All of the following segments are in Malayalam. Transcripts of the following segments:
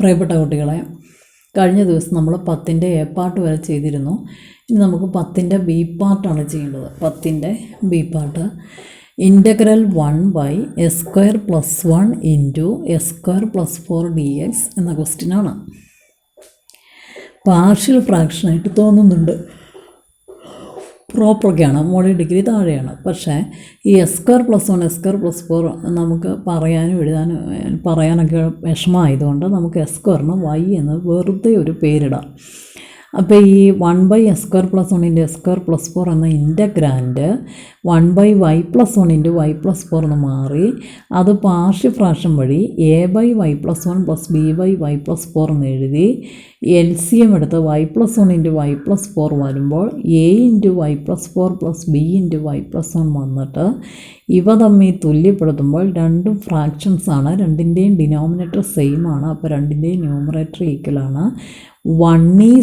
പ്രിയപ്പെട്ട കുട്ടികളെ, കഴിഞ്ഞ ദിവസം നമ്മൾ 10ൻ്റെ എ പാർട്ട് വരെ ചെയ്തിരുന്നു. ഇനി നമുക്ക് 10ൻ്റെ ബി പാർട്ടാണ് ചെയ്യേണ്ടത്. 10ൻ്റെ B part integral 1/s² + 1 × s² + 4 dx എന്ന ക്വസ്റ്റ്യനാണ്. പാർഷ്യൽ ഫ്രാക്ഷനായിട്ട് തോന്നുന്നുണ്ട്, പ്രോപ്പറൊക്കെയാണ്, മോഡൽ ഡിഗ്രി താഴെയാണ്. പക്ഷേ ഈ s² + 1 s² + 4 നമുക്ക് പറയാനും പറയാനൊക്കെ വിഷമമായതുകൊണ്ട് നമുക്ക് s²ന് y എന്ന് വെറുതെ ഒരു പേരിടാം. അപ്പോൾ ഈ 1/s² + 1 × s² + 4 എന്ന ഇൻ്റഗ്രാൻഡ് 1/y + 1 × y + 4 എന്ന് മാറി അത് പാർഷ്യൽ ഫ്രാക്ഷൻ വഴി a/y + 1 + b/y + 4 എന്ന് എഴുതി LCM എടുത്ത് y + 1 × y + 4 വരുമ്പോൾ a × y + 4 + b × y + 1 വന്നിട്ട് ഇവ തമ്മിൽ തുല്യപ്പെടുത്തുമ്പോൾ രണ്ടും ഫ്രാക്ഷൻസ് ആണ്, രണ്ടിൻ്റെയും ഡിനോമിനേറ്റർ സെയിം ആണ്. അപ്പോൾ രണ്ടിൻ്റെയും ന്യൂമറേറ്റർ ഈക്വൽ ആണ്. 1 = a ×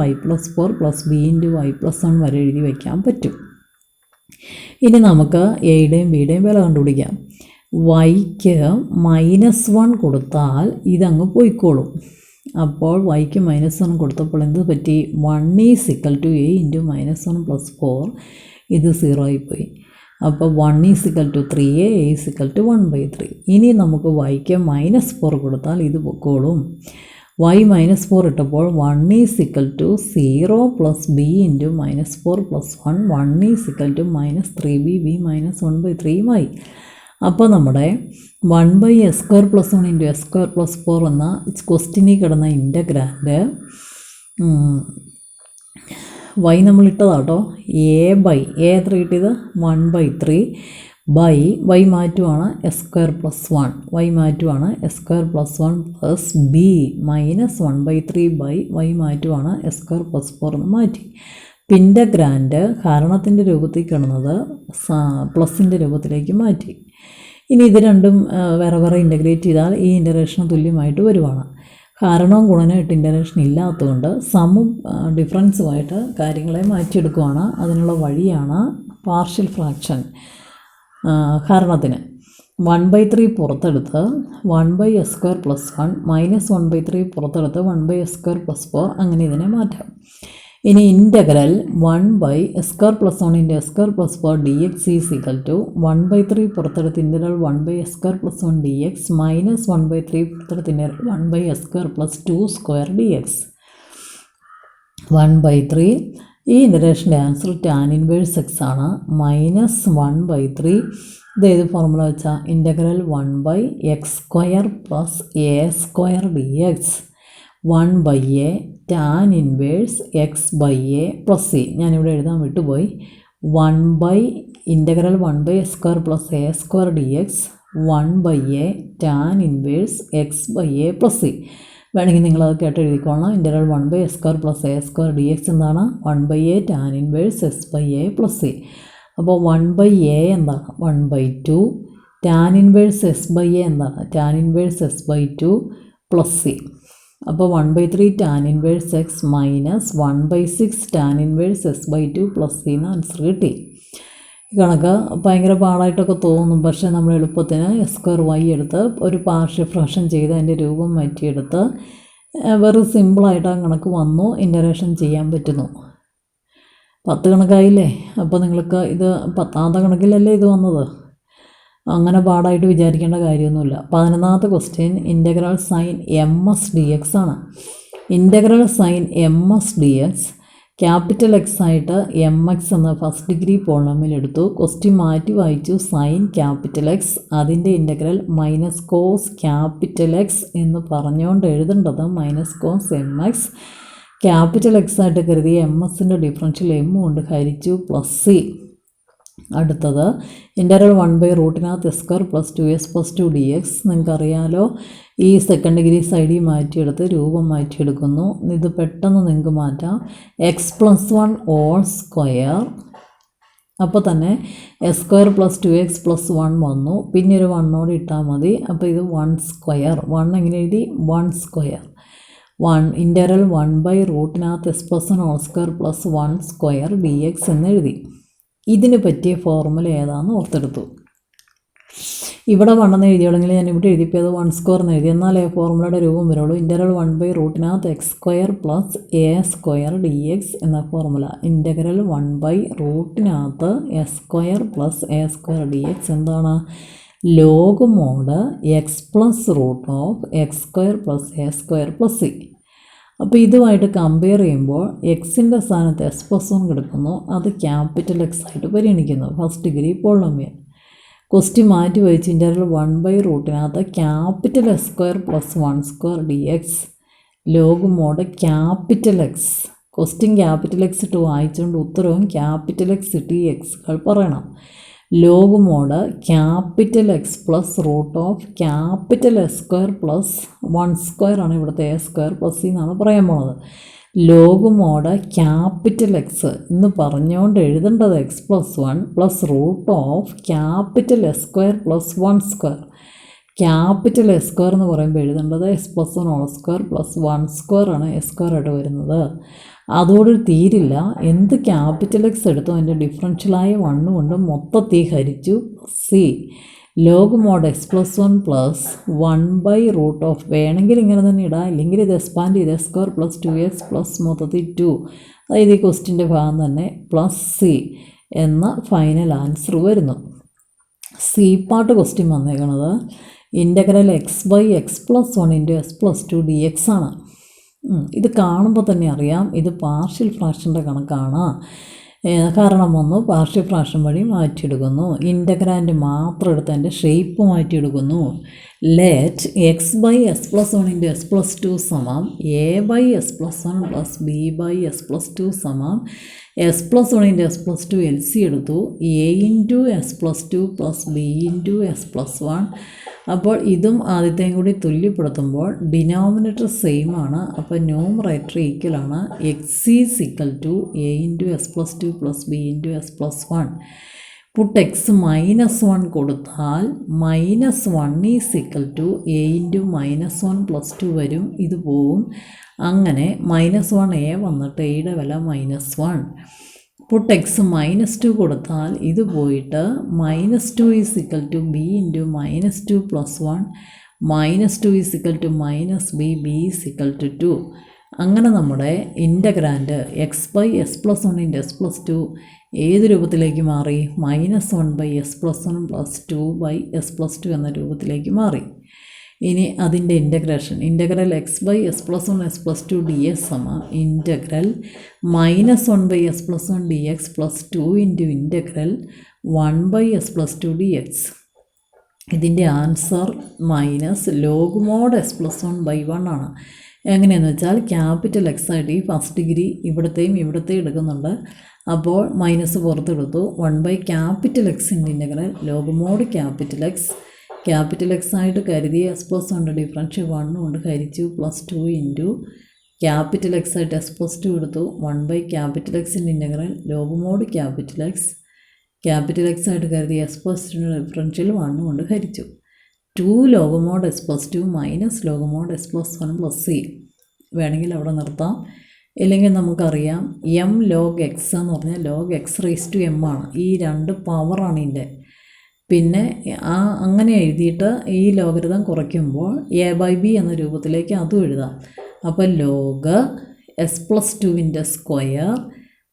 y + 4 + b × y + 1 വരെ എഴുതി വയ്ക്കാൻ പറ്റും. ഇനി നമുക്ക് എയുടെയും ബിയുടെയും വില കണ്ടുപിടിക്കാം. വൈക്ക് -1 കൊടുത്താൽ ഇതങ്ങ് പോയിക്കോളും. അപ്പോൾ വൈക്ക് -1 കൊടുത്തപ്പോൾ എന്ത് പറ്റി? 1 = a × -1 + 4, ഇത് 0 ആയിപ്പോയി. അപ്പോൾ 1 = 3a, a = 1/3. ഇനി നമുക്ക് വൈക്ക് -4 കൊടുത്താൽ ഇത് പൊക്കോളും. y -4 ഇട്ടപ്പോൾ 1 = 0 + b × -4 + 1, 1 = -3b, b -1/3 ആയി. അപ്പോൾ നമ്മുടെ 1/s² + 1 × s² + 4 എന്ന ക്വസ്റ്റ്യനിൽ കിടന്ന ഇൻ്റഗ്രാൻഡ് y നമ്മളിട്ടതാട്ടോ, a എത്ര കിട്ടിയത്? 1/3 y മാറ്റുവാണ് s² + 1, y മാറ്റുവാണ് s² + 1 + b -1/3 y മാറ്റുവാണ് s² + 4 എന്ന് മാറ്റി. ഇൻ്റഗ്രാൻഡ് ഹരണത്തിൻ്റെ രൂപത്തിൽ കിടന്നത് പ്ലസിൻ്റെ രൂപത്തിലേക്ക് മാറ്റി. ഇനി ഇത് രണ്ടും വേറെ വേറെ ഇൻ്റഗ്രേറ്റ് ചെയ്താൽ ഈ ഇൻ്റഗ്രേഷന് തുല്യമായിട്ട് വരുവാണ്. ഹരണവും ഗുണനവും ഇട്ട് ഇൻ്റഗ്രേഷൻ ഇല്ലാത്തതുകൊണ്ട് സമ്മും ഡിഫറൻസുമായിട്ട് കാര്യങ്ങളെ മാറ്റിയെടുക്കുവാണ്. അതിനുള്ള വഴിയാണ് പാർഷ്യൽ ഫ്രാക്ഷൻ. ഹരണത്തിന് 1/3 പുറത്തെടുത്ത് 1/s² + 1 -1/3 പുറത്തെടുത്ത് 1/s² + 4, അങ്ങനെ ഇതിനെ മാറ്റാം. ഇനി ഇൻ്റഗ്രൽ 1/s² + 1 × s² + 4 dx = 1/3 പുറത്തെടുത്ത് ഇൻ്റഗ്രൽ 1/s² + 1 dx -1/3 പുറത്തെടുത്ത് ഇൻ്റഗ്രൽ 1/s² + 2² dx 1/3. ഈ ഇൻ്റഗ്രേഷൻ്റെ ആൻസർ tan 1x ആണ്, -1/3. ഇതേത് ഫോർമുല വെച്ചാൽ integral 1/x² + a² dx 1/a tan 1x/a + c. ഞാനിവിടെ എഴുതാൻ വിട്ടുപോയി. 1/s² + a² dx 1/a tan 1x/a + c. വേണമെങ്കിൽ നിങ്ങളത് കേട്ട് എഴുതിക്കോളണം. ഇൻ്റഗ്രൽ 1/s² + a² dx എന്താണ്? 1/a tan 1x/a + c. അപ്പോൾ 1/a എന്താണ്? 1/2. tan 1s/a എന്താണ്? tan 1s/2 + c. അപ്പോൾ 1/3 tan 1x -1/6 tan 1s/2 + c എന്ന് ആൻസർ കിട്ടി. ഈ കണക്ക് ഭയങ്കര പാടായിട്ടൊക്കെ തോന്നും, പക്ഷേ നമ്മൾ എളുപ്പത്തിന് s² എടുത്ത് ഒരു പാർഷ്യൽ ഫ്രാക്ഷൻ ചെയ്ത് അതിൻ്റെ രൂപം മാറ്റിയെടുത്ത് വെറും സിമ്പിളായിട്ട് ആ കണക്ക് വന്നു, ഇൻ്റഗ്രേഷൻ ചെയ്യാൻ പറ്റുന്നു. 10 കണക്കായില്ലേ? അപ്പോൾ നിങ്ങൾക്ക് ഇത് 10ാമത്തെ കണക്കിലല്ലേ ഇത് വന്നത്. അങ്ങനെ പാടായിട്ട് വിചാരിക്കേണ്ട കാര്യമൊന്നുമില്ല. 11ാമത്തെ question integral sine ms dx ആണ്. Integral sine ms dx capital X ആയിട്ട് mx എന്ന ഫസ്റ്റ് ഡിഗ്രി പോളിനോമിയൽ എടുത്തു. ക്വസ്റ്റ്യൻ മാറ്റി വായിച്ചു. സൈൻ ക്യാപിറ്റൽ X, അതിൻ്റെ ഇൻ്റഗ്രൽ -cos ക്യാപിറ്റൽ X എന്ന് പറഞ്ഞുകൊണ്ട് എഴുതേണ്ടത് -cos mx. ക്യാപിറ്റൽ X ആയിട്ട് കരുതിയ msൻ്റെ ഡിഫറൻഷ്യൽ m കൊണ്ട് ഹരിച്ചു +c. അടുത്തത് ഇൻ്റഗ്രൽ 1/√s² + 2s + 2 dx. നിങ്ങൾക്കറിയാലോ, ഈ സെക്കൻഡ് ഡിഗ്രി സൈഡിൽ മാറ്റിയെടുത്ത് രൂപം മാറ്റിയെടുക്കുന്നു. ഇത് പെട്ടെന്ന് നിങ്ങൾക്ക് മാറ്റാം. x + 1² അപ്പോൾ തന്നെ s² + 2x + 1 വന്നു. പിന്നെ ഒരു 1 ഇട്ടാൽ മതി. അപ്പോൾ ഇത് 1². 1 എങ്ങനെ എഴുതി? 1². ഇൻ്റഗ്രൽ 1/√s + 1² + 1² dx എന്ന് എഴുതി. ഇതിന് പറ്റിയ ഫോർമുല ഏതാണെന്ന് ഓർത്തെടുത്തു. ഇവിടെ 1 എന്ന് എഴുതിയോളെങ്കിൽ ഞാൻ ഇവിടെ എഴുതിയപ്പോൾ അത് 1 സ്ക്വയർ എന്ന് എഴുതി. എന്നാലേ ഫോർമുലയുടെ രൂപം വരുള്ളൂ. ഇൻ്റഗ്രൽ 1/√നകത്ത് X square plus A square D X എന്ന ഫോർമുല. ഇൻ്റഗ്രൽ 1/√നകത്ത് S square plus A square D X എന്താണ്? Log mod X plus root of X square plus A square plus C. അപ്പോൾ ഇതുമായിട്ട് കമ്പയർ ചെയ്യുമ്പോൾ എക്സിൻ്റെ സ്ഥാനത്ത് S+1 കിടക്കുന്നു. അത് ക്യാപിറ്റൽ എക്സ് ആയിട്ട് പരിഗണിക്കുന്നു. First degree polynomial. ക്വസ്റ്റ്യൻ മാറ്റി വഹിച്ച് ഇൻ്റഗ്രൽ 1/√നകത്ത് capital S square plus 1 square D X log mod capital X. Question capital X ഇട്ട് വായിച്ചുകൊണ്ട് ഉത്തരവും ക്യാപിറ്റൽ എക്സ് ഇട്ട് ഈ എക്സുകൾ പറയണം. Log mod capital X plus root of capital S square plus 1 square ആണ് ഇവിടുത്തെ എ സ്ക്വയർ പ്ലസ് സി എന്നാണ് പറയാൻ പോണത്. ലോഗ് മോഡ് ക്യാപിറ്റൽ എക്സ് എന്ന് പറഞ്ഞുകൊണ്ട് എഴുതേണ്ടത് x+1 plus root of capital S square plus 1 square. Capital S square എന്ന് പറയുമ്പോൾ എഴുതേണ്ടത് x+1 whole square plus 1 square ആണ് എസ് സ്ക്വയർ ആയിട്ട് വരുന്നത്. അതോട് തീരില്ല. എന്ത് ക്യാപിറ്റൽ എക്സ് എടുത്തോ അതിൻ്റെ ഡിഫറൻഷ്യലായ 1 കൊണ്ട് മൊത്തത്തിൽ ഹരിച്ചു C. Log mod x+1 plus 1/√ of വേണമെങ്കിൽ ഇങ്ങനെ തന്നെ ഇടാം, ഇല്ലെങ്കിൽ ഇത് എക്സ്പാൻഡ് ചെയ്ത് S square plus 2x plus മൊത്തത്തിൽ 2, അതായത് ഈ ക്വസ്റ്റിൻ്റെ ഭാഗം തന്നെ പ്ലസ് സി എന്ന ഫൈനൽ ആൻസർ വരുന്നു. സി പാർട്ട് ക്വസ്റ്റ്യൻ വന്നേക്കുന്നത് integral x/x+1 into s+2 dx ആണ്. ഇത് കാണുമ്പോൾ തന്നെ അറിയാം ഇത് പാർഷ്യൽ ഫ്രാക്ഷൻ്റെ കണക്കാണ്. കാരണം ഒന്ന് പാർഷ്യൽ ഫ്രാക്ഷൻ വഴി മാറ്റിയെടുക്കുന്നു. ഇൻ്റഗ്രാൻഡ് മാത്രം എടുത്ത് അതിൻ്റെ shape മാറ്റിയെടുക്കുന്നു. Let x/s+1 into s+2 സമം a/s+1 പ്ലസ് b/s+2 സമം s+1 ഇൻറ്റു s+2 LC എടുത്തു a into s+2 plus b into s+1. അപ്പോൾ ഇതും ആദ്യത്തെയും കൂടി തുല്യപ്പെടുത്തുമ്പോൾ ഡിനോമിനേറ്റർ സെയിം ആണ്. അപ്പോൾ ന്യൂമറേറ്റർ ഈക്വൽ ആണ്. X is equal to a into s+2 plus b into s+1. Put x-1 കൊടുത്താൽ -1 is equal to a into -1 plus 2 വരും. ഇത് പോവും. അങ്ങനെ -1a വന്നിട്ട് എയുടെ വില -1. പുട്ട് x-2 കൊടുത്താൽ ഇത് പോയിട്ട് -2 is equal to b into -2 plus 1 -2 is equal to -b b is equal to 2. അങ്ങനെ നമ്മുടെ ഇൻ്റഗ്രാൻഡ് x/s+1 ഇൻറ്റു s+2 ഏത് രൂപത്തിലേക്ക് മാറി? -1/s+1 പ്ലസ് 2/s+2 എന്ന രൂപത്തിലേക്ക് മാറി. ഇനി അതിൻ്റെ integration integral x/s+1 s+2 dx സമം integral -1/s+1 dx plus 2 into integral 1/s+2 dx. ഇതിൻ്റെ answer minus log mode s+1/1 ആണ്. എങ്ങനെയെന്ന് വെച്ചാൽ ക്യാപിറ്റൽ എക്സ് ആയിട്ട് ഈ ഫസ്റ്റ് ഡിഗ്രി ഇവിടത്തെയും എടുക്കുന്നുണ്ട്. അപ്പോൾ മൈനസ് പുറത്തെടുത്തു. 1/X integral log mod capital X ആയിട്ട് കരുതി s+1 ഡിഫറൻഷ്യൽ 1 കൊണ്ട് ഹരിച്ചു പ്ലസ് 2 ഇൻറ്റു ക്യാപിറ്റൽ എക്സ് ആയിട്ട് s+2 എടുത്തു. 1/X integral log mod capital X ആയിട്ട് കരുതി s+2 ഡിഫറൻഷ്യൽ 1 കൊണ്ട് ഹരിച്ചു. 2 log mode s+2 minus log mode s+1 plus C. വേണമെങ്കിൽ അവിടെ നിർത്താം. ഇല്ലെങ്കിൽ നമുക്കറിയാം m log x എന്ന് പറഞ്ഞാൽ log x⁻m ആണ്. ഈ 2 പവറാണ് ഇതിൻ്റെ. പിന്നെ അങ്ങനെ എഴുതിയിട്ട് ഈ ലോഗരിതം കുറയ്ക്കുമ്പോൾ a/b എന്ന രൂപത്തിലേക്ക് അതും എഴുതാം. അപ്പോൾ log s+2 square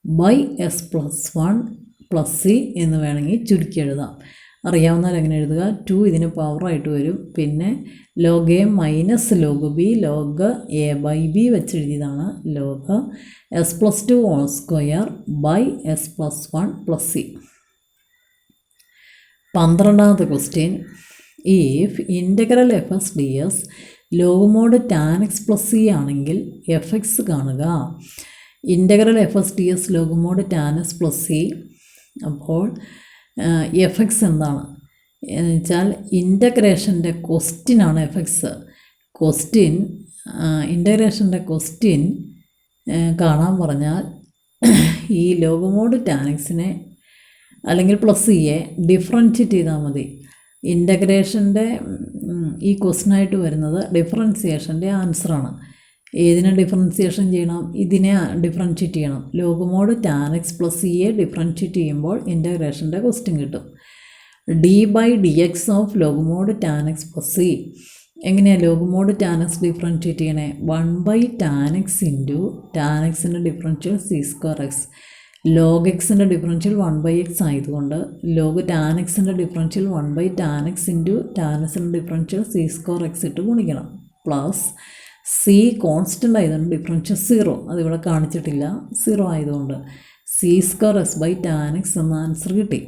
by s+1 plus C എന്ന് വേണമെങ്കിൽ ചുരുക്കി എഴുതാം. അറിയാവുന്നാൽ എങ്ങനെ എഴുതുക? 2 ഇതിന് പവറായിട്ട് വരും. പിന്നെ log A minus log B log a/b വെച്ച് എഴുതിയതാണ് log s+2 whole square by s+1 plus C. 12ാമത്തെ question if integral fs ds log mod tan x plus C ആണെങ്കിൽ fx കാണുക. Integral fs ds log mod tan x plus C. അപ്പോൾ fx എന്താണ് എന്ന് വെച്ചാൽ ഇൻ്റഗ്രേഷൻ്റെ ക്വസ്റ്റ്യനാണ് fx. ഇൻ്റഗ്രേഷൻ്റെ ക്വസ്റ്റ്യൻ കാണാൻ പറഞ്ഞാൽ ഈ ലോഗ് മോഡ് tan xനെ അല്ലെങ്കിൽ പ്ലസ് സിയെ ഡിഫറൻഷ്യേറ്റ് ചെയ്താൽ മതി. ഇൻ്റഗ്രേഷൻ്റെ ഈ ക്വസ്റ്റ്യനായിട്ട് വരുന്നത് ഡിഫറൻസിയേഷൻ്റെ ആൻസറാണ്. ഏതിനെ ഡിഫറൻസിയേഷൻ ചെയ്യണം? ഇതിനെ ഡിഫറൻഷ്യേറ്റ് ചെയ്യണം. Log mod tan x plus സിയെ ഡിഫറൻഷ്യേറ്റ് ചെയ്യുമ്പോൾ ഇൻ്റഗ്രേഷൻ്റെ ക്വസ്റ്റ്യൻ കിട്ടും. D by D X of log mod tan X plus C. എങ്ങനെയാണ് log mod tan X differentiate ചെയ്യണേ? 1 ടാൻ എക്സ് ഇൻറ്റു ടാൻ എക്സിൻ്റെ differential C square X. Log എക്സിൻ്റെ ഡിഫറൻഷ്യൽ 1/x ആയതുകൊണ്ട് ലോഗ് ടാൻ എക്സിൻ്റെ differential 1 tan X into tan എക്സിൻ്റെ ഡിഫറൻഷ്യൽ സി സ്ക്വയർ എക്സ് ഇട്ട് ഗുണിക്കണം. പ്ലസ് സി കോൺസ്റ്റൻ്റ് ആയതുകൊണ്ട് ഡിഫറൻഷ്യൽ 0, അതിവിടെ കാണിച്ചിട്ടില്ല, 0 ആയതുകൊണ്ട് C square X by tan X എന്ന ആൻസർ കിട്ടി.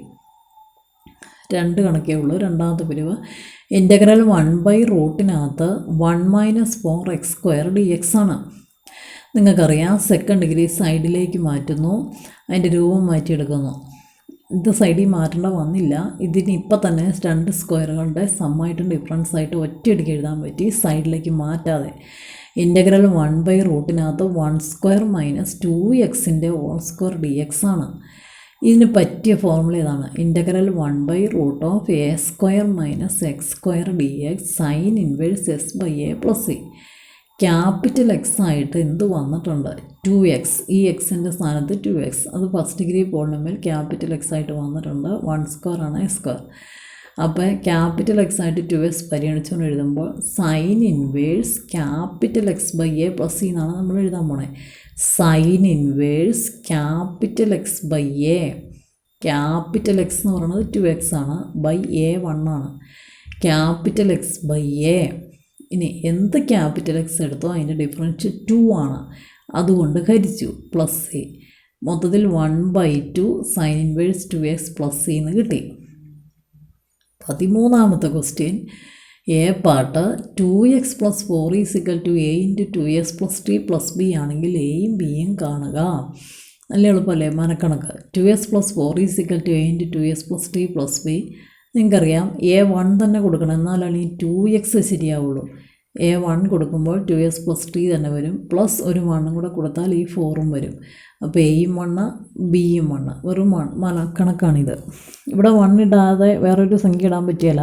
2 കണക്കേ ഉള്ളൂ. രണ്ടാമത്തെ പിരിവ് ഇൻ്റഗ്രൽ 1/റൂട്ടിനകത്ത് 1 - 4x² dx ആണ്. നിങ്ങൾക്കറിയാം സെക്കൻഡ് ഡിഗ്രി സൈഡിലേക്ക് മാറ്റുന്നു, അതിൻ്റെ രൂപം മാറ്റിയെടുക്കുന്നു. ഇത് സൈഡിൽ മാറ്റേണ്ട വന്നില്ല. ഇതിനിപ്പോൾ തന്നെ 2 സ്ക്വയറുകളുടെ സമ്മായിട്ടും ഡിഫറൻസ് ആയിട്ട് ഒറ്റയടിക്ക് എഴുതാൻ പറ്റി, സൈഡിലേക്ക് മാറ്റാതെ. ഇൻ്റഗ്രൽ 1/റൂട്ടിനകത്ത് 1² - 2x² dx ആണ്. ഇതിന് പറ്റിയ ഫോർമുല ഏതാണ്? Integral 1/√(a² - x² dx sine inverse s/a + c. Capital X ആയിട്ട് എന്ത് വന്നിട്ടുണ്ട്? 2x. ഈ എക്സിൻ്റെ സ്ഥാനത്ത് 2x. അത് first degree polynomial capital X ആയിട്ട് വന്നിട്ടുണ്ട്. 1² ആണ് s². അപ്പോൾ ക്യാപിറ്റൽ എക്സ് ആയിട്ട് 2x പരിഗണിച്ചുകൊണ്ട് എഴുതുമ്പോൾ sine inverse capital x/a + c എന്നാണ് നമ്മൾ എഴുതാൻ പോണേ. Sine inverse capital x/a. Capital X എന്ന് പറയുന്നത് 2x ആണ്, ബൈ a 1 ആണ്. Capital x/a. ഇനി എന്ത് ക്യാപിറ്റൽ എക്സ് എടുത്തോ അതിൻ്റെ ഡിഫറൻഷ്യൽ 2 ആണ്, അതുകൊണ്ട് ഹരിച്ചു പ്ലസ് സി. മൊത്തത്തിൽ 1/2 സൈൻ ഇൻവേഴ്സ് 2x + c എന്ന് കിട്ടി. 13ാമത്തെ question A part 2x + 4 = a × 2s + t + b ആണെങ്കിൽ എയും ബിയും കാണുക. നല്ല എളുപ്പമല്ലേ മനക്കണക്ക്. 2s + 4 = a × 2s + t + b. നിങ്ങൾക്കറിയാം a1 തന്നെ കൊടുക്കണം, എന്നാലാണ് ഈ 2x ശരിയാവുള്ളൂ. a1 കൊടുക്കുമ്പോൾ 2s + t തന്നെ വരും, പ്ലസ് ഒരു 1 കൂടെ കൊടുത്താൽ ഈ 4ഉം വരും. അപ്പോൾ എയും 1 ബിയും 1, വെറും കണക്കാണിത്. ഇവിടെ 1 ഇടാതെ വേറൊരു സംഖ്യ ഇടാൻ പറ്റിയല്ല.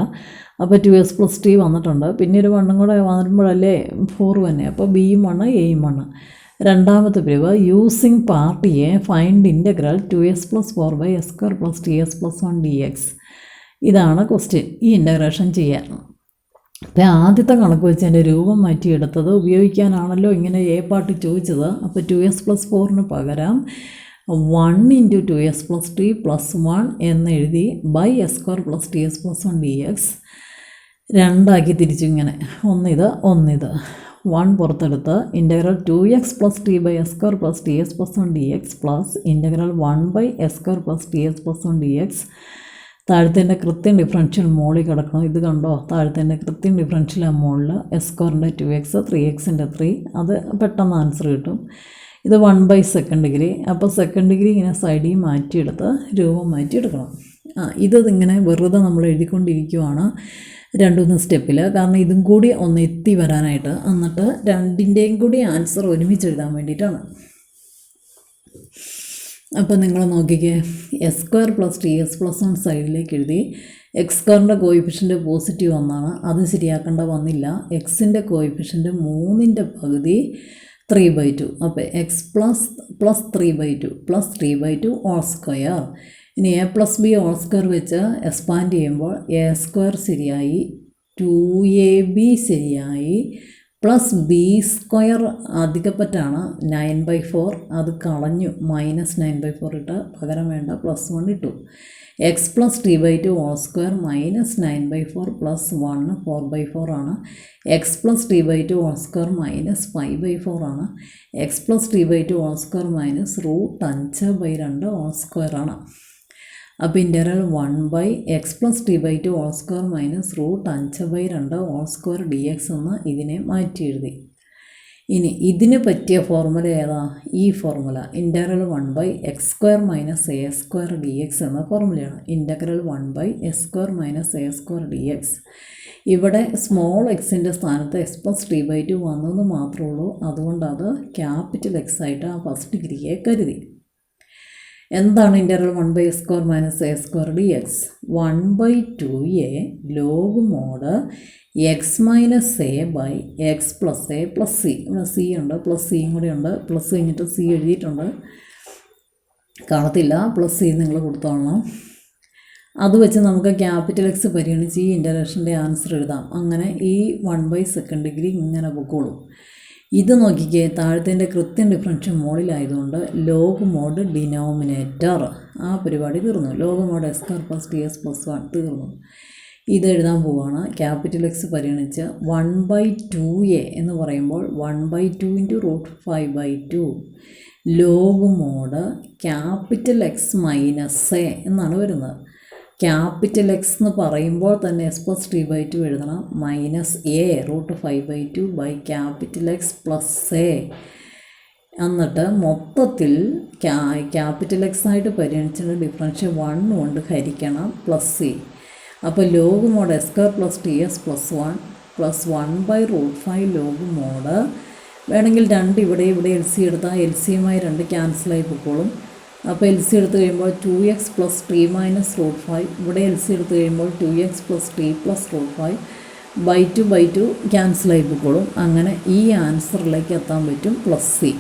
അപ്പോൾ 2s + t വന്നിട്ടുണ്ട്, പിന്നെ ഒരു 1 കൂടെ വരുമ്പോഴല്ലേ 4 തന്നെ. അപ്പോൾ ബിയും 1 എയും 1. രണ്ടാമത്തെ പിരിവ് using part A find integral 2s + 4/s² + ts + 1 dx. ഇതാണ് ക്വസ്റ്റ്യൻ. ഈ ഇൻ്റഗ്രേഷൻ ചെയ്യാൻ അപ്പോൾ ആദ്യത്തെ കണക്ക് വെച്ച് എൻ്റെ രൂപം മാറ്റിയെടുത്തത് ഉപയോഗിക്കാനാണല്ലോ ഇങ്ങനെ എ പാർട്ട് ചോദിച്ചത്. അപ്പോൾ 2s + 4ന് പകരം 1 × 2s + t + 1 എന്നെഴുതി by s² + ts + 1 dx. രണ്ടാക്കി തിരിച്ചു ഇങ്ങനെ, ഒന്നിത് 1 പുറത്തെടുത്ത് integral 2x + t/s² + ts + 1 dx plus integral 1/s² + ts + 1 dx. താഴത്തിൻ്റെ കൃത്യം ഡിഫറൻഷ്യൽ മോളിൽ കിടക്കണം. ഇത് കണ്ടോ, താഴത്തിൻ്റെ കൃത്യം ഡിഫറൻഷ്യൽ മോളിൽ s²ൻ്റെ 2x 3xൻ്റെ 3, അത് പെട്ടെന്ന് ആൻസർ കിട്ടും. ഇത് 1/2 ഡിഗ്രി. അപ്പോൾ സെക്കൻഡ് ഡിഗ്രി ഇങ്ങനെ സൈഡിൽ മാറ്റിയെടുത്ത് രൂപം മാറ്റിയെടുക്കണം. ഇതിങ്ങനെ വെറുതെ നമ്മൾ എഴുതിക്കൊണ്ടിരിക്കുവാണ് 2-3 സ്റ്റെപ്പിൽ, കാരണം ഇതും കൂടി ഒന്ന് എത്തി വരാനായിട്ട്, എന്നിട്ട് രണ്ടിൻ്റെയും കൂടി ആൻസർ ഒരുമിച്ച് എഴുതാൻ വേണ്ടിയിട്ടാണ്. അപ്പോൾ നിങ്ങൾ നോക്കിക്കേ, s² + ts + 1 സൈഡിലേക്ക് എഴുതി. x² കോയിഫിഷ്യൻ്റ് പോസിറ്റീവ് 1 ആണ്, അത് ശരിയാക്കേണ്ട വന്നില്ല. എക്സിൻ്റെ കോയിഫിഷ്യൻ്റ് 3ൻ്റെ പകുതി 3/2. അപ്പോൾ x + 3/2 + 3/2 2. ഇനി a + b2 വെച്ച് എക്സ്പാൻഡ് ചെയ്യുമ്പോൾ a² ശരിയായി, 2ab ശരിയായി, പ്ലസ് b² അധികപ്പറ്റാണ് 9/4, അത് കളഞ്ഞു, -9/4 ഇട്ട് പകരം വേണ്ട +1 ഇട്ടു. x + t/2 2 -9/4 + 1 4/4 ആണ്. x + t/2 2 -5/4 ആണ്. x + t/2 2 √5/2 ആണ്. അപ്പോൾ ഇൻ്റഗ്രൽ 1/x + t/2 2 -√5/2 dx എന്ന് ഇതിനെ മാറ്റി എഴുതി. ഇനി ഇതിന് പറ്റിയ ഫോർമുല ഏതാ? ഈ formula integral 1/x² - a² dx എന്ന ഫോർമുലയാണ്. ഇൻ്റഗ്രൽ 1/s² - a² dx. ഇവിടെ സ്മോൾ എക്സിൻ്റെ സ്ഥാനത്ത് x + t/2 വന്നെന്ന് മാത്രമേ ഉള്ളൂ, അതുകൊണ്ട് അത് ക്യാപിറ്റൽ എക്സ് ആയിട്ട് ആ ഫസ്റ്റ് ഡിഗ്രിയെ കരുതി. എന്താണ് integral 1/s² - a² dx? 1/2a log mode x - a/x + a + c. ഇവിടെ c ഉണ്ട്, പ്ലസ് സിയും കൂടെ ഉണ്ട്. പ്ലസ് കഴിഞ്ഞിട്ട് c എഴുതിയിട്ടുണ്ട്, കാണത്തില്ല. പ്ലസ് c നിങ്ങൾ കൊടുത്തോളണം. അത് വെച്ച് നമുക്ക് ക്യാപിറ്റൽ എക്സ് പരിഗണിച്ച് ഈ ഇൻ്റഗ്രേഷൻ്റെ ആൻസർ എഴുതാം. അങ്ങനെ ഈ 1/2 ഡിഗ്രി ഇങ്ങനെ പൊക്കോളും. ഇത് നോക്കിക്കേ, താഴത്തേൻ്റെ കൃത്യം ഡിഫറൻഷ്യൽ മോഡിലായതുകൊണ്ട് ലോഗ് മോഡ് ഡിനോമിനേറ്റർ, ആ പരിപാടി തീർന്നു. ലോഗ് മോഡ് s² + ds + 1 തീർന്നു. ഇത് എഴുതാൻ പോവുകയാണ്. ക്യാപിറ്റൽ എക്സ് പരിഗണിച്ച് 1/2a എന്ന് പറയുമ്പോൾ 1/2 × √5/2 log mod capital X minus A എന്നാണ് വരുന്നത്. ക്യാപിറ്റൽ എക്സ് എന്ന് പറയുമ്പോൾ തന്നെ s + t/2 എഴുതണം. Minus A √5/2 by capital X plus A. എന്നിട്ട് മൊത്തത്തിൽ ക്യാപിറ്റൽ എക്സ് ആയിട്ട് പരിഗണിച്ചിട്ട് ഡിഫറൻഷ്യൽ 1 കൊണ്ട് ഹരിക്കണം പ്ലസ് സി. അപ്പോൾ log mode s² + ts + 1 + 1/√5 log mode. വേണമെങ്കിൽ 2 ഇവിടെ എൽ സി എടുത്താൽ എൽ സിയുമായി 2 ക്യാൻസലായി പൊക്കോളും. അപ്പോൾ എൽ സി എടുത്ത് കഴിയുമ്പോൾ 2x + t - √5. ഇവിടെ എൽ സി എടുത്ത് കഴിയുമ്പോൾ 2x + t + √5 /2 ക്യാൻസലായി പൊക്കോളും. അങ്ങനെ ഈ ആൻസറിലേക്ക് എത്താൻ പറ്റും പ്ലസ് സി.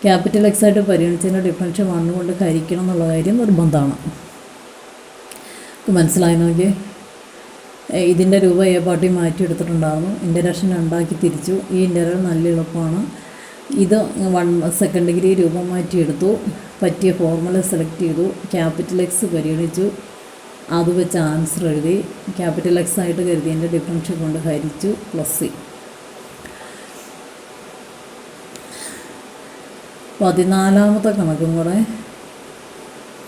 ക്യാപിറ്റൽ എക്സ് ആയിട്ട് പരിഗണിച്ചതിൻ്റെ ഡിഫറൻഷ്യൽ 1 കൊണ്ട് ഹരിക്കണം എന്നുള്ള കാര്യം നിർബന്ധമാണ്. മനസ്സിലായി നോക്കിയേ. ഇതിൻ്റെ രൂപ എ പാർട്ടി മാറ്റിയെടുത്തിട്ടുണ്ടായിരുന്നു. ഇൻ്റഗ്രേഷൻ 2 തിരിച്ചു. ഈ ഇൻ്റഗ്രൽ നല്ല എളുപ്പമാണ്. ഇത് 1 ഡിഗ്രി രൂപം മാറ്റിയെടുത്തു. പറ്റിയ ഫോർമുല സെലക്ട് ചെയ്തു. ക്യാപിറ്റൽ എക്സ് പരിഗണിച്ചു. അത് വെച്ച് ആൻസർ എഴുതി. ക്യാപിറ്റൽ എക്സ് ആയിട്ട് കരുതിയതിൻ്റെ ഡിഫറൻഷ്യൽ കൊണ്ട് ഹരിച്ചു പ്ലസ് സി. 14ാമത്തെ കണക്കും കൂടെ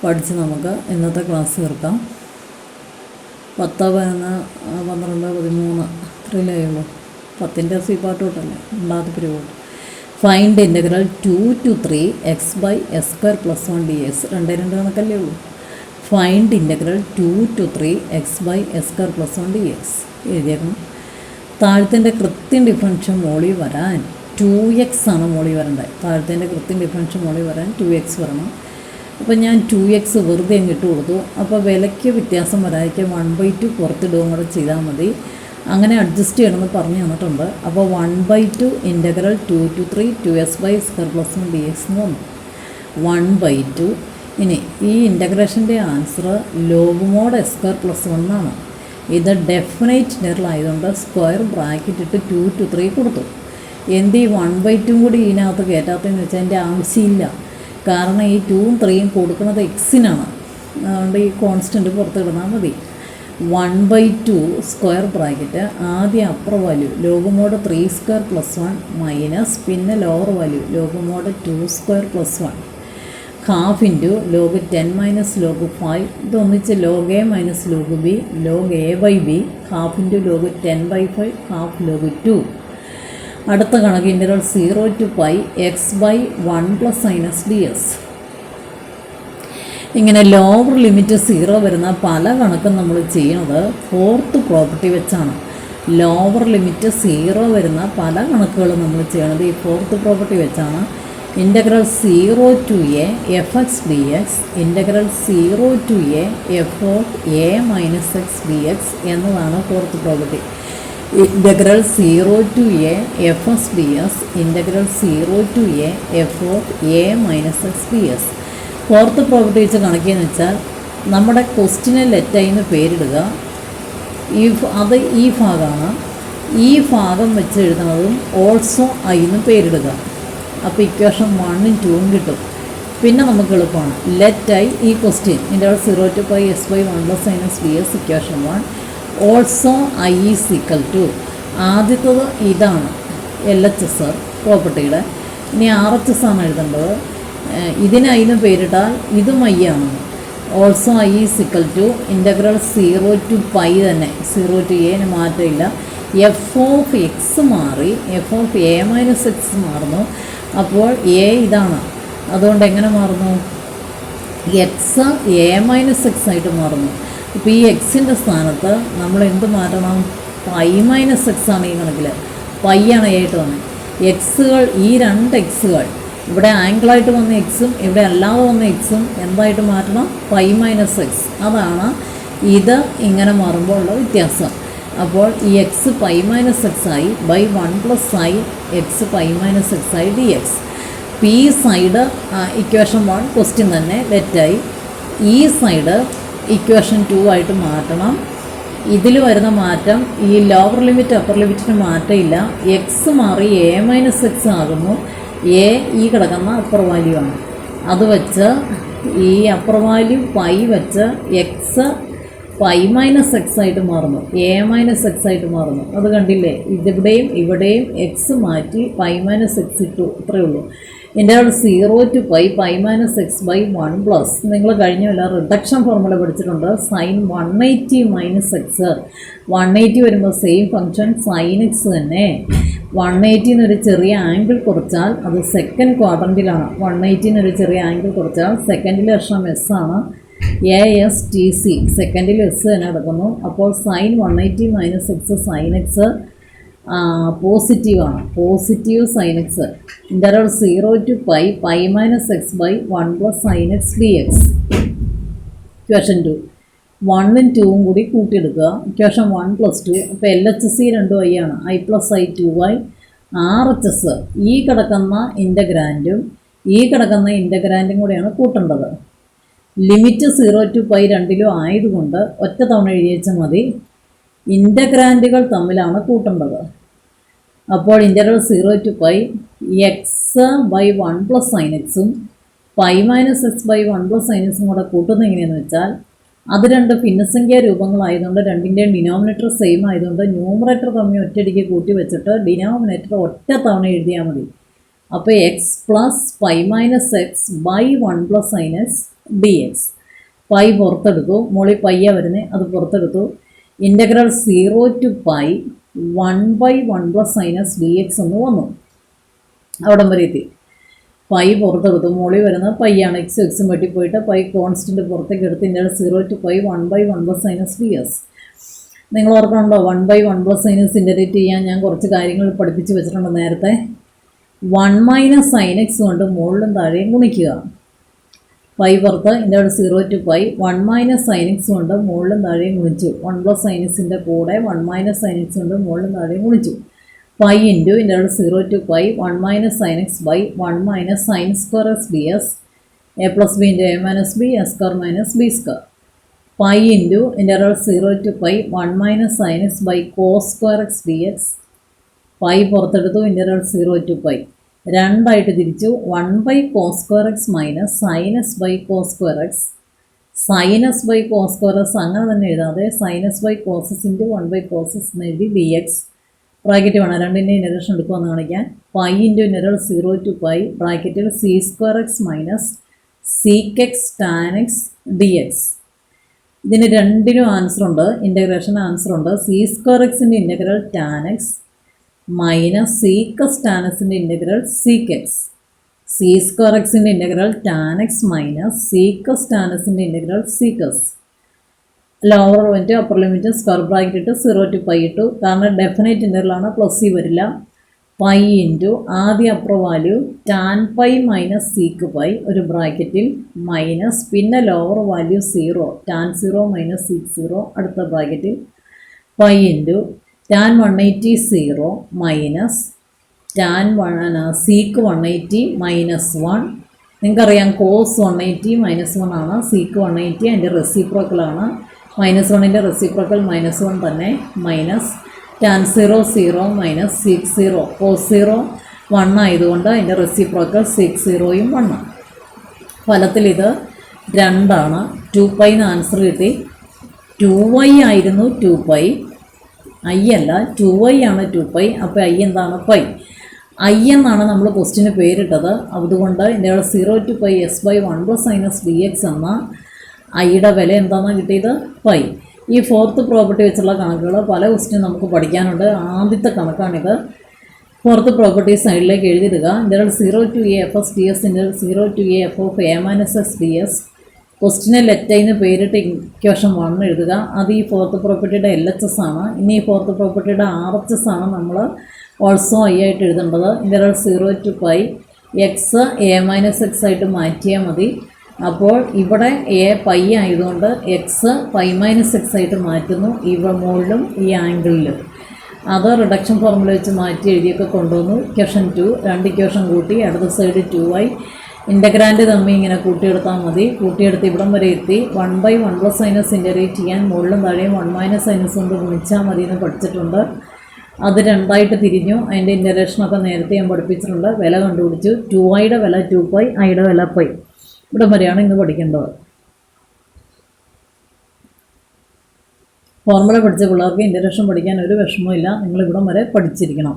പഠിച്ച് നമുക്ക് ഇന്നത്തെ ക്ലാസ് തീർക്കാം. 10, 11, 12, 13 ഇത്രയല്ലേ ഉള്ളൂ. 10ൻ്റെ സി പാർട്ട് തൊട്ടല്ലേ രണ്ടാമത്തെ പിരിവ്. Find integral 2 to 3 x/s² + 1 ds. 2 കണക്കല്ലേ ഉള്ളൂ. Find integral 2 to 3 x/s² + 1 dx എഴുതിയേക്കണം. താഴത്തിൻ്റെ കൃത്യം ഡിഫറൻഷ്യൽ മോളിൽ വരാൻ 2x ആണ് മോളിൽ വരേണ്ടത്. താഴത്തിൻ്റെ കൃത്യം ഡിഫറൻഷ്യൽ മോളിൽ വരാൻ 2x വരണം. അപ്പോൾ ഞാൻ 2x വെറുതെ അങ്ങ് ഇട്ട് കൊടുത്തു. അപ്പോൾ വിലയ്ക്ക് വ്യത്യാസം വരാതിരിക്കാൻ 1/2 പുറത്തിടുകയും കൂടെ ചെയ്താൽ മതി. അങ്ങനെ അഡ്ജസ്റ്റ് ചെയ്യണമെന്ന് പറഞ്ഞു തന്നിട്ടുണ്ട്. അപ്പോൾ 1/2 ഇൻ്റഗ്രൽ 2 to 3 2s/s² + 1 dx എന്ന് വന്നു. 1/2. ഇനി ഈ ഇൻ്റഗ്രേഷൻ്റെ ആൻസർ ലോഗ് മോഡ് s² + 1 ആണ്. ഇത് ഡെഫിനൈറ്റ് ഇൻ്റഗ്രൽ ആയതുകൊണ്ട് സ്ക്വയർ ബ്രാക്കറ്റ് ഇട്ട് 2 to 3 കൊടുത്തു. എന്ത് ഈ 1/2 കൂടി ഇതിനകത്ത് കയറ്റാത്തതെന്ന് വെച്ചാൽ എൻ്റെ ആവശ്യമില്ല. കാരണം ഈ 2ഉം 3യും കൊടുക്കുന്നത് എക്സിനാണ്. അതുകൊണ്ട് ഈ കോൺസ്റ്റൻറ്റ് പുറത്തിടുന്നാൽ മതി. 1/2 സ്ക്വയർ ബ്രാക്കറ്റ് ആദ്യം upper value log mod 3² + 1 minus പിന്നെ lower value log mod 2² + 1 half into log 10 - log 5. ഇതൊന്നിച്ച് log a - log b log a/b half into log 10/5 half log 2. അടുത്ത കണക്ക് ഇൻ്റഗ്രൽ 0 to π x/1 + -ds. ഇങ്ങനെ ലോവർ ലിമിറ്റ് 0 വരുന്ന പല കണക്കും നമ്മൾ ചെയ്യുന്നത് ഫോർത്ത് പ്രോപ്പർട്ടി വെച്ചാണ്. ലോവർ ലിമിറ്റ് 0 വരുന്ന പല കണക്കുകളും നമ്മൾ ചെയ്യണത് ഈ ഫോർത്ത് പ്രോപ്പർട്ടി വെച്ചാണ്. Integral 0 to a f(x) dx integral 0 to a f(a - x) dx എന്നതാണ് fourth property. Integral 0 to a f(s) ds integral 0 to a f(a - x) ds. Fourth property വെച്ച് കണക്കിയെന്ന് വെച്ചാൽ നമ്മുടെ ക്വസ്റ്റിനെ ലെറ്റായിന്ന് പേരിടുക. അത് ഈ ഭാഗമാണ്. ഈ ഭാഗം വെച്ച് എഴുതുന്നതും ഓൾസോ ഐന്ന് പേരിടുക. അപ്പോൾ ഇക്വേഷൻ 1ഉം 2ഉം കിട്ടും. പിന്നെ നമുക്ക് എളുപ്പമാണ്. ലെറ്റ് ഐ ഈ question integral 0 to π s/1 + -ds equation 1 also I is equal to. ആദ്യത്തത് ഇതാണ് LHS പ്രോപ്പർട്ടിയുടെ. ഇനി RHS ആണ് എഴുതേണ്ടത്. ഇതിനതിന് പേരിട്ടാൽ ഇതും ഐ ആണ്. Also I is equal to integral 0 to π തന്നെ 0 to a മാറ്റമില്ല. f(x) മാറി f(a - x) മാറുന്നു. അപ്പോൾ a ഇതാണ്. അതുകൊണ്ട് എങ്ങനെ മാറുന്നു? x a - x ആയിട്ട് മാറുന്നു. ഇപ്പോൾ ഈ എക്സിൻ്റെ സ്ഥാനത്ത് നമ്മൾ എന്ത് മാറ്റണം? π - x ആണ് ഈ കണക്കിൽ. പൈ ആണ് a ആയിട്ട് വന്നത്. എക്സുകൾ ഈ 2 എക്സുകൾ ഇവിടെ ആംഗിളായിട്ട് വന്ന എക്സും ഇവിടെ അല്ലാതെ വന്ന എക്സും എന്തായിട്ട് മാറ്റണം? π - x. അതാണ് ഇത് ഇങ്ങനെ മാറുമ്പോൾ ഉള്ള വ്യത്യാസം. അപ്പോൾ ഈ എക്സ് π - x ആയി ബൈ 1 + i എക്സ് π - x ആയി dx. ഈ സൈഡ് ഇക്വേഷൻ 1 ക്വസ്റ്റ്യൻ തന്നെ ലെറ്റായി. ഈ സൈഡ് ഇക്വേഷൻ 2 ആയിട്ട് മാറ്റണം. ഇതിൽ വരുന്ന മാറ്റം ഈ ലോവർ ലിമിറ്റ് അപ്പർ ലിമിറ്റിന് മാറ്റമില്ല. എക്സ് മാറി a-x ആകുന്നു. എ ഈ കിടക്കുന്ന അപ്പർ വാല്യൂ ആണ്. അത് വെച്ച് ഈ അപ്പർ വാല്യൂ പൈ വെച്ച് എക്സ് π-x ആയിട്ട് മാറുന്നു, a-x ആയിട്ട് മാറുന്നു. അത് കണ്ടില്ലേ, ഇവിടെയും എക്സ് മാറ്റി π-x ഇട്ടു, ഇത്രയേ ഉള്ളൂ. എൻ്റെ അവിടെ 0 to π-x/1 പ്ലസ് നിങ്ങൾ കഴിഞ്ഞ വല്ല റിഡക്ഷൻ ഫോർമുല പഠിച്ചിട്ടുണ്ട്. സൈൻ 180 - x 180 വരുമ്പോൾ സെയിം ഫംഗ്ഷൻ സൈൻ എക്സ് തന്നെ. 180 ഒരു ചെറിയ ആംഗിൾ കുറച്ചാൽ അത് സെക്കൻഡ് ക്വാഡ്രൻറ്റിലാണ്. 180 ഒരു ചെറിയ ആംഗിൾ കുറച്ചാൽ സെക്കൻഡിലെ അക്ഷരം എസ് ആണ്. ASTC സെക്കൻഡിൽ എസ് തന്നെ കിടക്കുന്നു. അപ്പോൾ സൈൻ 180 - x സൈൻ എക്സ് പോസിറ്റീവാണ്. Positive sine X. Interval 0 to π-x/1 plus sine X dx. Equation 2 1ഉം 2ഉം കൂടി കൂട്ടിയെടുക്കുക. ഇക്വേഷൻ 1 + 2. അപ്പോൾ LHC 2y ആണ്. I + I 2y. RHS ഈ കിടക്കുന്ന ഇൻ്റഗ്രാൻഡും ഈ കിടക്കുന്ന ഇൻ്റഗ്രാൻഡും കൂടെയാണ് കൂട്ടേണ്ടത്. ലിമിറ്റ് 0 to π രണ്ടിലും ആയതുകൊണ്ട് ഒറ്റ തവണ എഴുതിയേച്ചാൽ മതി. ഇൻ്റഗ്രാൻഡുകൾ തമ്മിലാണ് കൂട്ടേണ്ടത്. അപ്പോൾ interval 0 to π x/1 plus sine എക്സും π-x/1 പ്ലസ് സൈൻ എക്സും കൂടെ കൂട്ടുന്നത് എങ്ങനെയാണെന്ന് വെച്ചാൽ അത് രണ്ട് ഭിന്നസംഖ്യാ രൂപങ്ങളായതുകൊണ്ട് രണ്ടിൻ്റെയും ഡിനോമിനേറ്റർ സെയിം ആയതുകൊണ്ട് ന്യൂമറേറ്റർ തമ്മിൽ ഒറ്റയടിക്ക് കൂട്ടി വെച്ചിട്ട് ഡിനോമിനേറ്റർ ഒറ്റ തവണ എഴുതിയാൽ മതി. അപ്പോൾ x plus π-x/1 plus sine X dx. Pi പുറത്തെടുത്തു, മുകളിൽ പയ്യ വരുന്നത്, അത് പുറത്തെടുത്തു. Integral 0 to π 1/1 plus sine X dx എന്ന് വന്നു. അവിടം വരെ എത്തി. പൈ പുറത്തെടുത്തു, മുകളിൽ വരുന്നത് പയ്യാണ്. എക്സും വെട്ടിപ്പോയിട്ട് പൈ കോൺസ്റ്റൻറ്റ് പുറത്തേക്ക് എടുത്ത് integral 0 to π 1/1 plus sine X ds. നിങ്ങൾ ഓർക്കണുണ്ടോ 1/1 പ്ലസ് സൈൻ എക്സ് ഇൻ്റഗ്രേറ്റ് ചെയ്യാൻ ഞാൻ കുറച്ച് കാര്യങ്ങൾ പഠിപ്പിച്ച് വെച്ചിട്ടുണ്ട് നേരത്തെ. 1 - സൈൻ എക്സ് കൊണ്ട് മുകളിലും താഴെയും ഗുണിക്കുക. പൈ പുറത്ത് ഇൻ്റർവൽ 0 to π 1 - സൈൻ എക്സ് കൊണ്ട് മുകളിലും താഴെയും ഗുണിച്ചു. 1 പ്ലസ് സൈൻ എക്സിൻ്റെ കൂടെ 1 - സൈൻ എക്സ് കൊണ്ട് മുകളിലും താഴെയും ഗുണിച്ചു. Pi into interval 0 to π 1 - sine x by 1 - sine square x ds. a + b into a - b a² - b². Pi into interval 0 to π 1 - sine x by cos square x dx. Pi പുറത്തെടുത്തു. ഇൻ്റർവൽ 0 to π രണ്ടായിട്ട് തിരിച്ചു. 1/cos square x minus sine s by cos square x. Sine s by cos square X അങ്ങനെ തന്നെ എഴുതാതെ sine s by cos s into 1/cos s എന്ന് എഴുതി dx. ബ്രാക്കറ്റ് വേണം, രണ്ടിൻ്റെ ഇൻ്റഗ്രേഷൻ എടുക്കുമെന്ന് കാണിക്കാൻ. പൈ ഇൻറ്റു ഇൻ്റർവൽ 0 to π ബ്രാക്കറ്റിൽ c² x minus sec x tan x dx. ഇതിന് രണ്ടിനും ആൻസറുണ്ട്, ഇൻ്റഗ്രേഷൻ ആൻസറുണ്ട്. c² xൻ്റെ integral tan x minus sec x tan എക്സിൻ്റെ ഇൻ്റഗ്രൽ സീക്ക് എക്സ്. c² xൻ്റെ integral tan x minus sec x tan എക്സിൻ്റെ integral sec x. Lower limit upper limit square bracket ഇട്ട് 0 to π ഇട്ടു. കാരണം ഡെഫിനൈറ്റ് ഇൻ്റഗ്രലാണ്, പ്ലസ് സി വരില്ല. പൈ ഇൻറ്റു ആദ്യ upper value tan pi minus sec pi ഒരു ബ്രാക്കറ്റിൽ മൈനസ് പിന്നെ lower value 0 tan 0 minus sec 0 അടുത്ത ബ്രാക്കറ്റിൽ pi into tan 180 0 minus tan seek 180 minus 1. നിങ്ങൾക്കറിയാം കോസ് 180 -1 ആണ്. സീക്ക് 180 അതിൻ്റെ റെസിപ്രോക്കലാണ്. -1ൻ്റെ റെസിപ്രോക്കൽ -1 തന്നെ. Minus tan 0 0 minus sec 0. Cos 0 1 ആയതുകൊണ്ട് അതിൻ്റെ റെസിപ്രോക്കൽ സീക്ക് 0യും 1. ഫലത്തിൽ ഇത് 2 ആണ്. 2π ആൻസർ കിട്ടി. 2y ആയിരുന്നു 2π, ഐ അല്ല 2y ആണ് 2π. അപ്പോൾ ഐ എന്താണ്? പൈ. ഐ എന്നാണ് നമ്മൾ ക്വസ്റ്റിന് പേരിട്ടത്. അതുകൊണ്ട് ഇതിൻ്റെ 0 to π s/1 plus sine S dx എന്ന ഐയുടെ വില എന്താണെന്ന് കിട്ടിയത്? പൈ. ഈ ഫോർത്ത് പ്രോപ്പർട്ടി വെച്ചുള്ള കണക്കുകൾ പല ക്വസ്റ്റിനും നമുക്ക് പഠിക്കാനുണ്ട്. ആദ്യത്തെ കണക്കാണിത്. ഫോർത്ത് പ്രോപ്പർട്ടി സൈഡിലേക്ക് എഴുതിയിടുക. ഇതിൻ്റെ 0 to a f s ds ഇതിൻ്റെ 0 to a f of a - x ds. ക്വസ്റ്റിനെ ലെറ്റൈന്ന് പേരിട്ട് ഇക്വേഷൻ 1 എഴുതുക. അത് ഈ ഫോർത്ത് പ്രോപ്പർട്ടിയുടെ LHS ആണ്. ഇനി ഈ ഫോർത്ത് പ്രോപ്പർട്ടിയുടെ RHS ആണ് നമ്മൾ ഓൾസോ ഐ ആയിട്ട് എഴുതേണ്ടത്. Interval 0 to π x a - x ആയിട്ട് മാറ്റിയാൽ മതി. അപ്പോൾ ഇവിടെ എ പൈ ആയതുകൊണ്ട് എക്സ് π - x ആയിട്ട് മാറ്റുന്നു. ഇവിടെ മുകളിലും ഈ ആംഗിളിലും അത് റിഡക്ഷൻ ഫോർമുല വെച്ച് മാറ്റി എഴുതിയൊക്കെ കൊണ്ടുവന്നു. ഇക്വേഷൻ 2 രണ്ട് ഇക്വേഷൻ കൂട്ടി അടുത്ത സൈഡ് 2y ഇൻ്റഗ്രാൻഡ് തമ്മിൽ ഇങ്ങനെ കൂട്ടിയെടുത്താൽ മതി. കൂട്ടിയെടുത്ത് ഇവിടം വരെ എത്തി. 1/1 + സൈനസ് ഇൻ്റഗ്രേറ്റ് ചെയ്യാൻ മുകളിലും താഴെയും 1 - സൈനസ് കൊണ്ട് ഗുണിച്ചാൽ മതി എന്ന് പഠിച്ചിട്ടുണ്ട്. അത് രണ്ടായിട്ട് തിരിഞ്ഞു. അതിൻ്റെ ഇൻ്റഗ്രേഷനൊക്കെ നേരത്തെ ഞാൻ പഠിപ്പിച്ചിട്ടുണ്ട്. വില കണ്ടുപിടിച്ചു. 2i വില 2π, iയുടെ വില π. ഇവിടം വരെയാണ് ഇന്ന് പഠിക്കേണ്ടത്. ഫോർമുല പഠിച്ച പിള്ളേർക്ക് ഇൻ്റഗ്രേഷൻ പഠിക്കാൻ ഒരു വിഷമവും ഇല്ല. നിങ്ങൾ ഇവിടം വരെ പഠിച്ചിരിക്കണം.